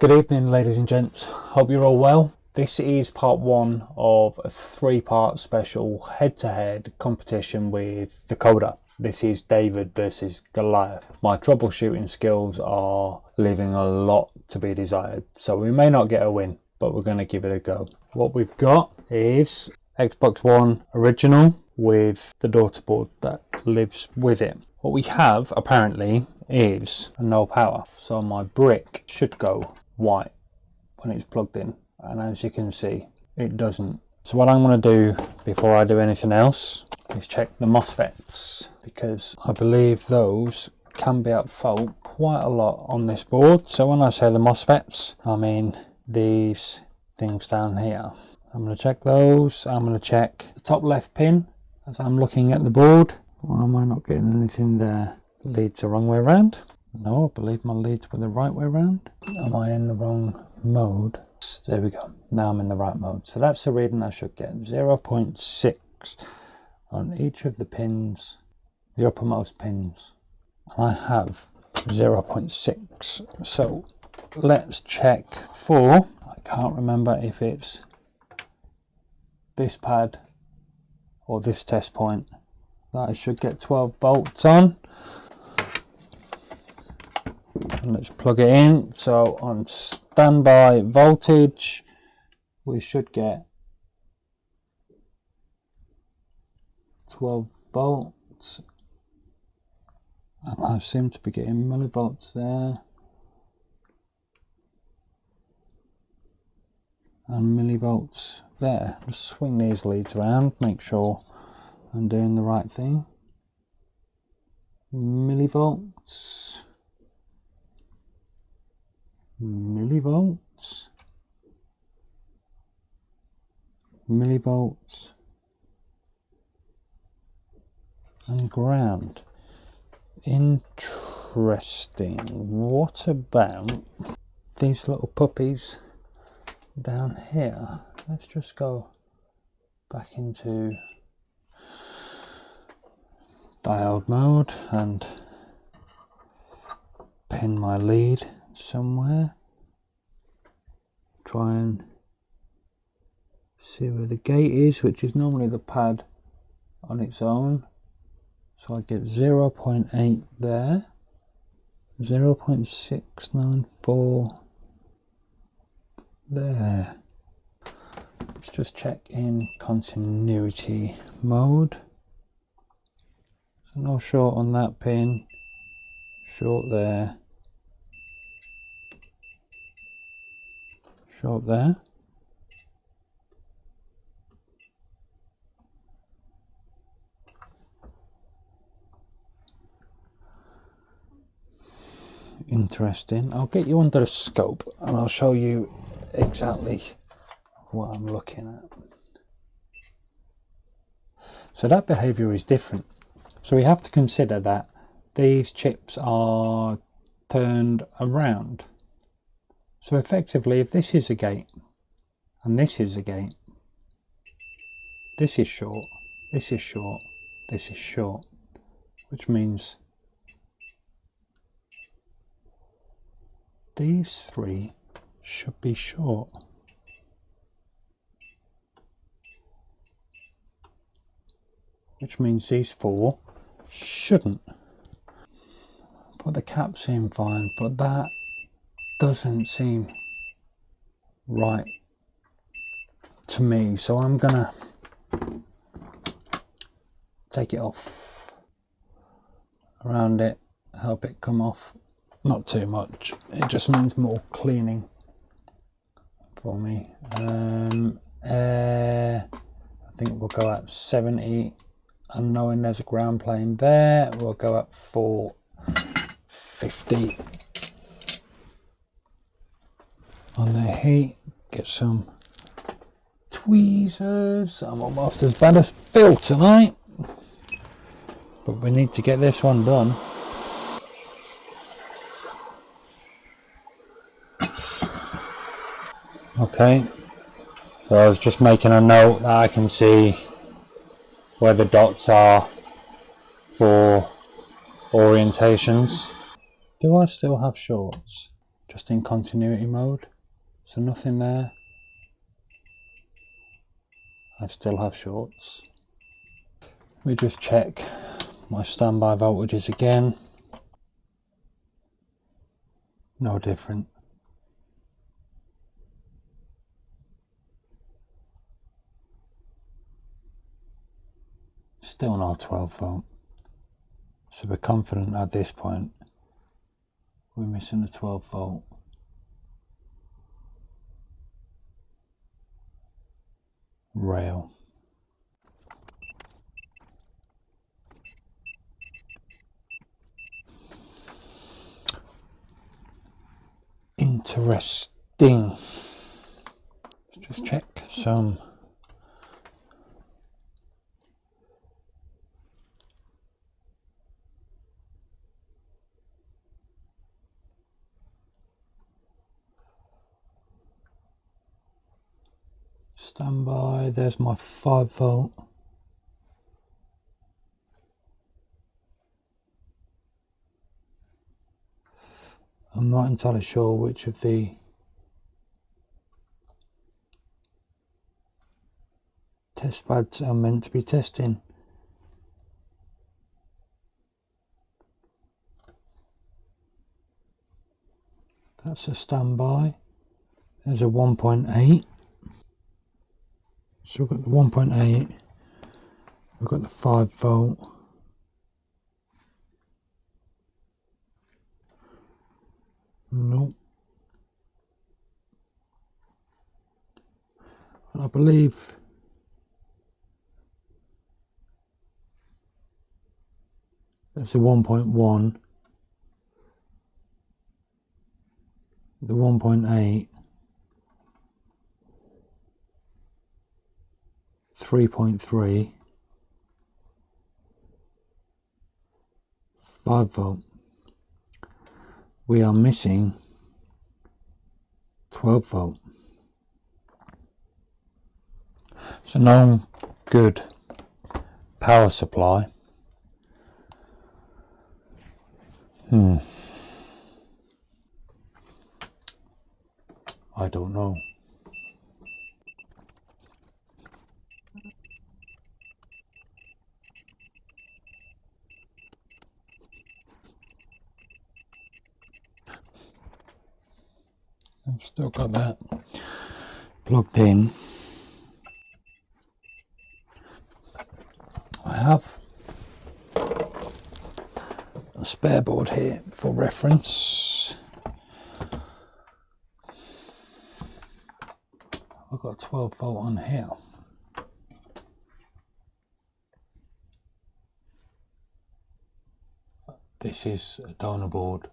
Good evening, ladies and gents. Hope you're all well. This is part one of a three-part special head-to-head competition with TheCod3r. This is David versus Goliath. My troubleshooting skills are leaving a lot to be desired, so we may not get a win, but we're going to give it a go. What we've got is Xbox One original with the daughterboard that lives with it. What we have apparently is no power, so my brick should go white when it's plugged in, and as you can see it doesn't. So what I'm going to do before I do anything else is check the MOSFETs, because I believe those can be at fault quite a lot on this board. So when I say the MOSFETs, I mean these things down here. I'm going to check those. I'm going to check the top left pin as I'm looking at the board. Why am I not getting anything there? Leads the wrong way around. No, I believe my leads were the right way around. Am I in the wrong mode? There we go. Now I'm in the right mode. So that's the reading I should get. 0.6 on each of the pins, the uppermost pins. And I have 0.6. So let's check for, I can't remember if it's this pad or this test point, that I should get 12 volts on. And let's plug it in. So on standby voltage we should get 12 volts, and I seem to be getting millivolts there and millivolts there. Just swing these leads around, make sure I'm doing the right thing. Millivolts, millivolts, millivolts, and ground. Interesting. What about these little puppies down here? Let's just go back into diode mode and pin my lead somewhere. Try and see where the gate is, which is normally the pad on its own. So I get 0.8 there, 0.694 there. Let's just check in continuity mode. So no short on that pin, short there, short there. Interesting. I'll get you under the scope and I'll show you exactly what I'm looking at. So that behavior is different. So we have to consider that these chips are turned around. So effectively, if this is a gate and this is a gate, this is short, this is short, this is short, which means these three should be short. Which means these four shouldn't. Put the caps in fine, but that doesn't seem right to me. So I'm gonna take it off around it, help it come off. Not too much, it just means more cleaning for me. I think we'll go at 70, and knowing there's a ground plane there, we'll go at 450 on the heat. Get some tweezers. I'm almost as bad as Phil tonight, but we need to get this one done. Okay, so I was just making a note that I can see where the dots are for orientations. Do I still have shorts? just in continuity mode, so nothing there. I still have shorts. Let me just check my standby voltages again. No different. Still not 12 volt. So we're confident at this point we're missing a 12 volt. Rail. Interesting. Let's just check some. Standby, there's my 5 volt. I'm not entirely sure which of the test pads are meant to be testing. That's a standby. There's a 1.8. So we've got the 1.8. We've got the 5 volt. Nope. And I believe that's a 1.1, the 1.8, 3.3, 5 volt. We are missing 12 volt. So no good power supply. I don't know. I've still got that plugged in. I have a spare board here for reference. I've got 12 volt on here. This is a donor board.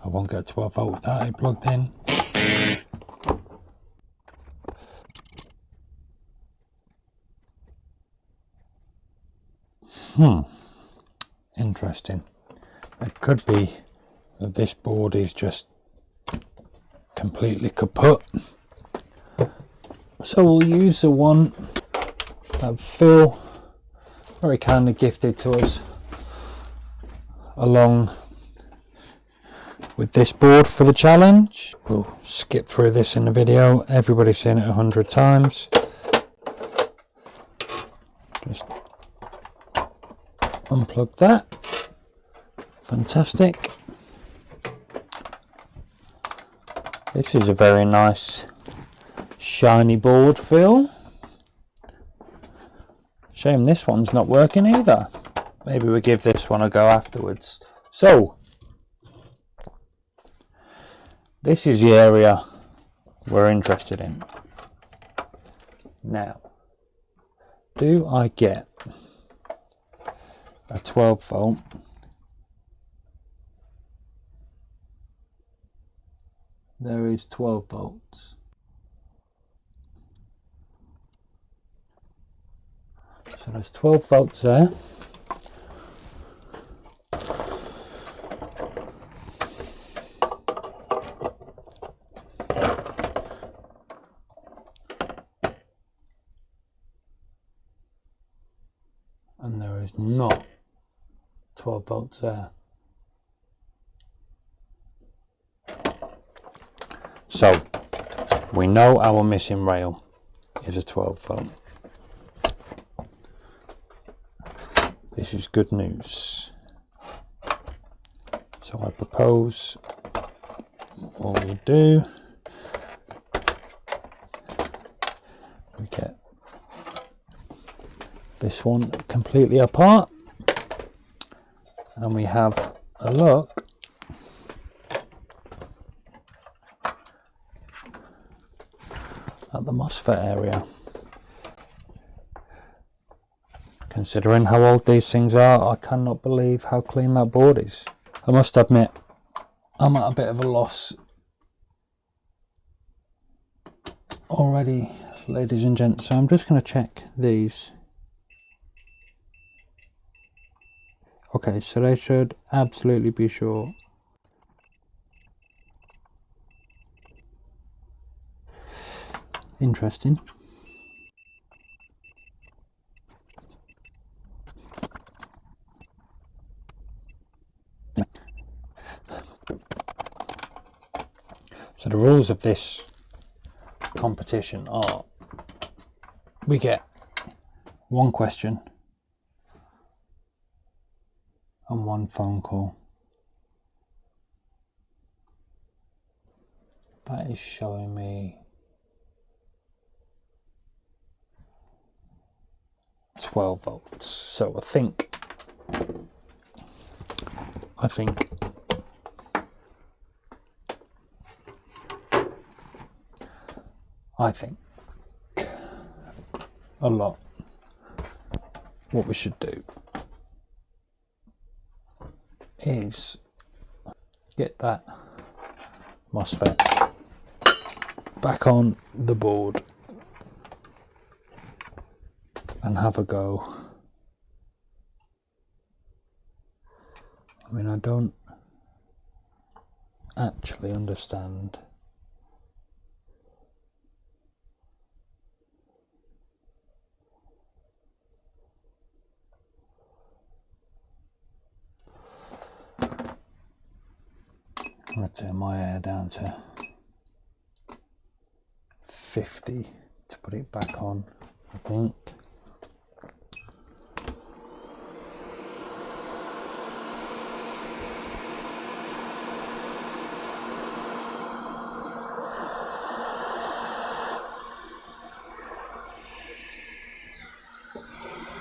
I won't get 12 volt without it plugged in. Interesting. It could be that this board is just completely kaput. So we'll use the one that Phil very kindly gifted to us along with this board for the challenge. We'll skip through this in the video. Everybody's seen it 100 times. Just unplug that. Fantastic. This is a very nice shiny board, Phil. Shame this one's not working either. Maybe we'll give this one a go afterwards. So this is the area we're interested in. Now, do I get a 12 volt? There is 12 volts. So there's 12 volts there. and there is not 12 volts there. So we know our missing rail is a 12 volt. This is good news. So I propose what we do, we get this one completely apart and we have a look at the MOSFET area. Considering how old these things are, I cannot believe how clean that board is. I must admit, I'm at a bit of a loss already, ladies and gents, so I'm just going to check these. Okay, so they should absolutely be short. Interesting. So the rules of this competition are, we get one question and one phone call. That is showing me 12 volts. So I think a lot. What we should do is get that MOSFET back on the board and have a go. I mean, I don't actually understand I'm going to turn my air down to 50 to put it back on, I think.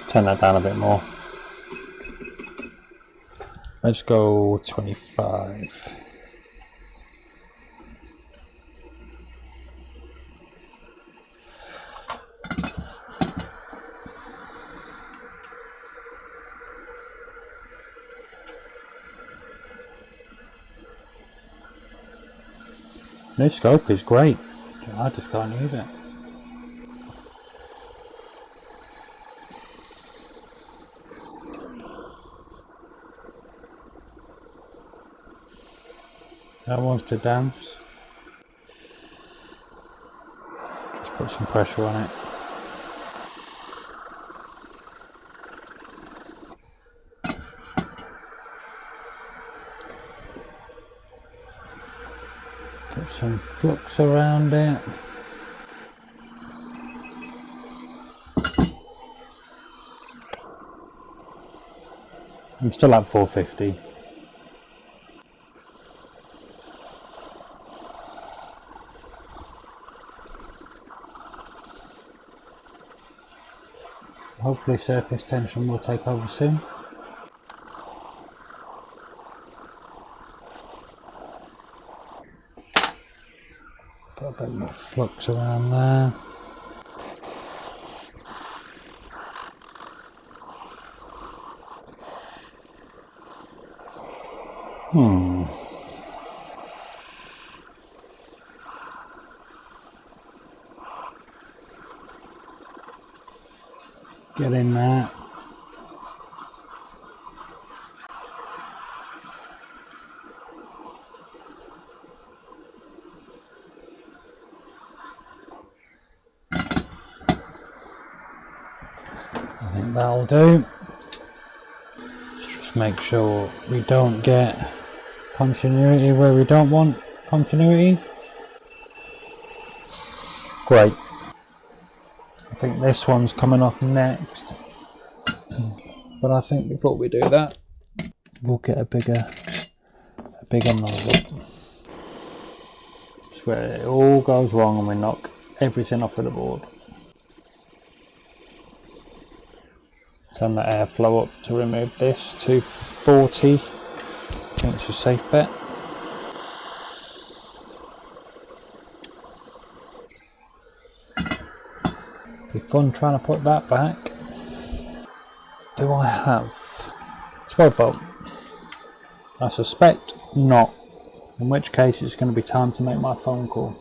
Turn that down a bit more. Let's go 25. New scope is great. I just can't use it. That wants to dance. Let's put some pressure on it. Get some flux around it. I'm still at 450. Hopefully surface tension will take over soon. Put a bit more flux around there. Get in there. I think that'll do. Just make sure we don't get continuity where we don't want continuity. Great. I think this one's coming off next. But I think before we do that, we'll get a bigger nozzle. It's where it all goes wrong and we knock everything off of the board. Turn the airflow up to remove this to 40. I think it's a safe bet. Be fun trying to put that back. Do I have 12 volt? I suspect not, in which case it's going to be time to make my phone call.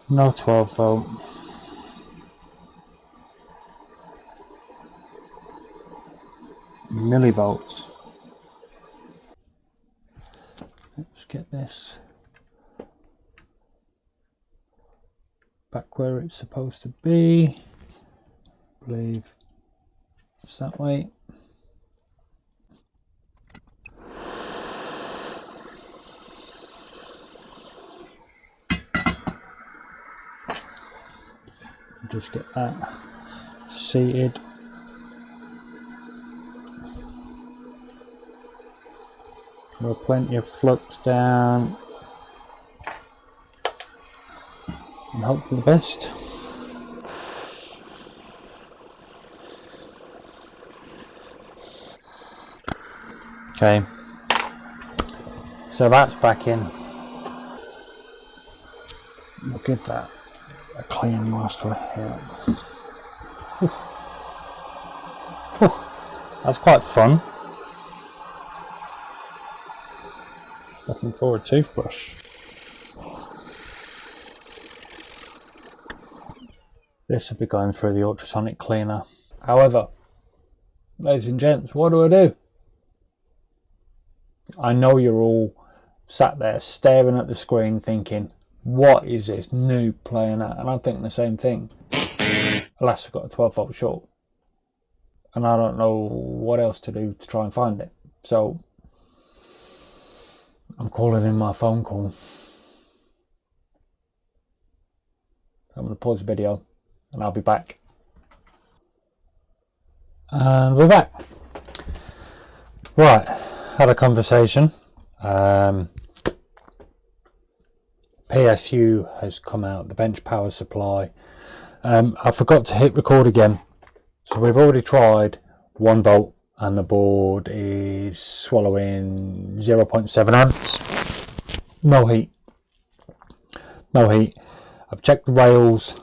No 12 volt. Millivolts. Let's get this back where it's supposed to be. I believe it's that way. Just get that seated. There plenty of flux down and hope for the best. Okay, so that's back in. We'll give that a clean whilst we're here. That's quite fun. Looking for a toothbrush. This will be going through the ultrasonic cleaner. However, ladies and gents, what do? I know you're all sat there staring at the screen thinking, what is this Noob playing at? And I'm thinking the same thing. Alas, I've got a 12 volt short. And I don't know what else to do to try and find it. So I'm calling in my phone call. I'm going to pause the video and I'll be back. And we're back. Right, had a conversation. PSU has come out, the bench power supply. I forgot to hit record again. So we've already tried 1 volt and the board is swallowing 0.7 amps. No heat. No heat. I've checked the rails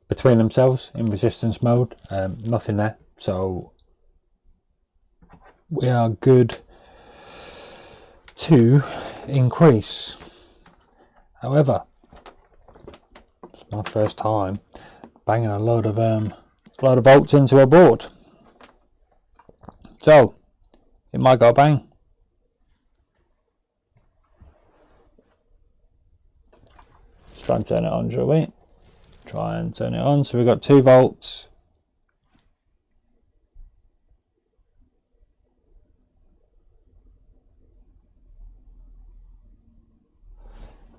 between themselves in resistance mode. Nothing there. So we are good to increase. However, it's my first time banging a load of volts into a board. So it might go bang. Let's try and turn it on, shall we? Try and turn it on. So we've got 2 volts.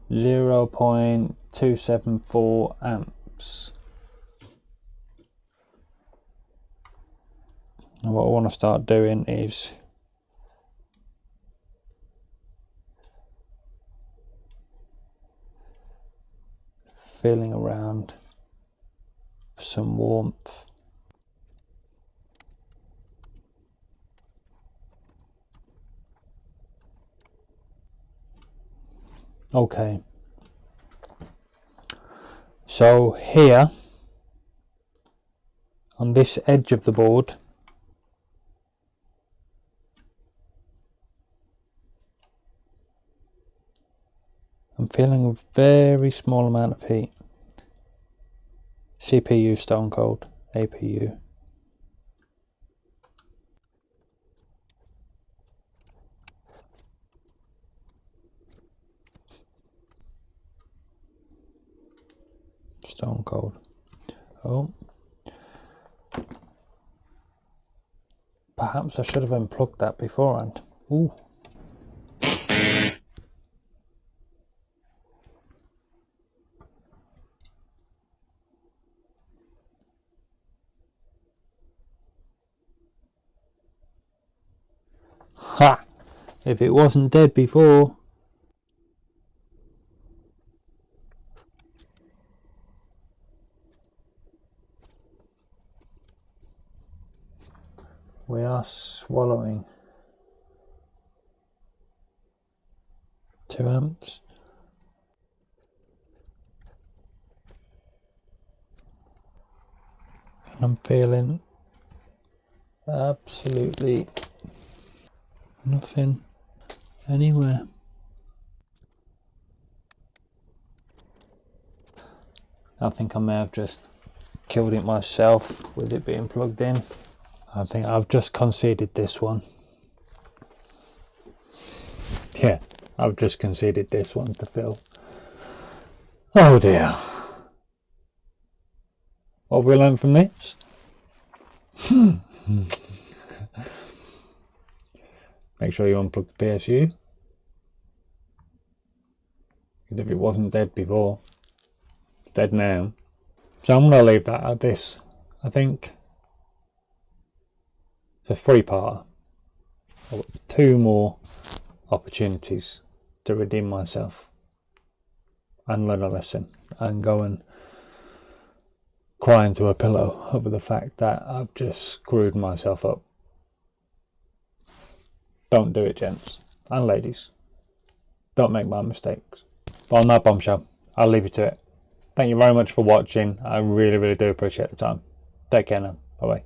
.274 amps. And what I want to start doing is feeling around for some warmth. Okay, so here on this edge of the board, I'm feeling a very small amount of heat. CPU stone cold, APU. Stone cold. Oh. Perhaps I should have unplugged that beforehand. Ooh. Ha! If it wasn't dead before. We are swallowing 2 amps. And I'm feeling absolutely nothing anywhere. I think I may have just killed it myself with it being plugged in. I think I've just conceded this one. Yeah, I've just conceded this one to Phil. Oh dear. What have we learned from this? Make sure you unplug the PSU. Because if it wasn't dead before, it's dead now. So I'm going to leave that at this. I think it's a 3-parter. I've got 2 more opportunities to redeem myself and learn a lesson and go and cry into a pillow over the fact that I've just screwed myself up. Don't do it, gents and ladies. Don't make my mistakes. But on that bombshell, I'll leave you to it. Thank you very much for watching. I really do appreciate the time. Take care now. Bye bye.